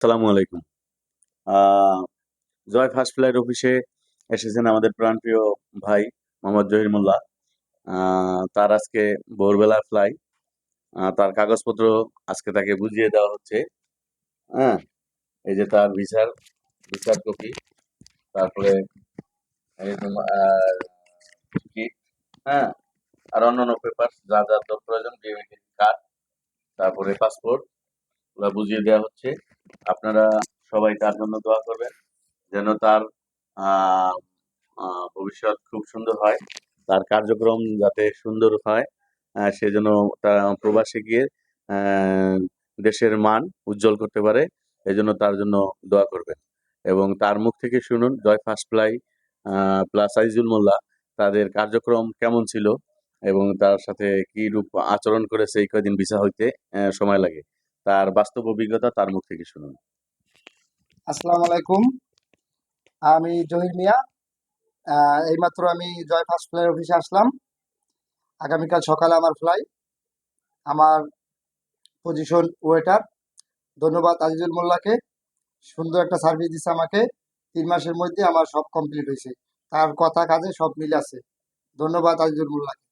আসসালামু আলাইকুম। আহ জয় first flight অফিসে এসেছেন আমাদের প্রাণপ্রিয় ভাই মোহাম্মদ জহির মোল্লা। তার আজকে ভোরবেলা ফ্লাই। তার কাগজপত্র আজকে তাকে বুঝিয়ে দেওয়া হচ্ছে। হ্যাঁ, এই যে তার ভিসার কপি, তারপরে এই টিকিট, হ্যাঁ, আর অন্যান্য পেপার যা যা তোর প্রয়োজন, বিএমএ কার্ড, তারপরে পাসপোর্ট, ওগুলা বুঝিয়ে দেওয়া হচ্ছে। আপনারা সবাই তার জন্য দোয়া করবেন, যেন তার আহ ভবিষ্যৎ খুব সুন্দর হয়, তার কার্যক্রম যাতে সুন্দর হয়, সেজন্য তারা প্রবাসে গিয়ে আহ, দেশের মান উজ্জ্বল করতে পারে। এজন্য তার জন্য দোয়া করবেন এবং তার মুখ থেকে শুনুন জয় ফার্স্ট ফ্লাই প্লাস আইজুল মোল্লা তাদের কার্যক্রম কেমন ছিল এবং তার সাথে কি রূপ আচরণ করেছে এই কয়দিন ভিসা হইতে সময় লাগে। তার বাস্তব অভিজ্ঞতা তার মুখ থেকে শুনুন। আসসালামু আলাইকুম। আমি জহির মিয়া। এইমাত্র আমি জয় ফার্স্ট ফ্লাই অফিসে আসলাম। আগামীকাল সকালে আমার ফ্লাই। আমার পজিশন ওয়েটার। ধন্যবাদ আজিজুল মোল্লাকে। সুন্দর একটা সার্ভিস দিচ্ছে আমাকে। 3 মাসের মধ্যে আমার সব কমপ্লিট হয়েছে। তার কথা কাজে সব মিলে আছে। ধন্যবাদ আজিজুল মোল্লাকে।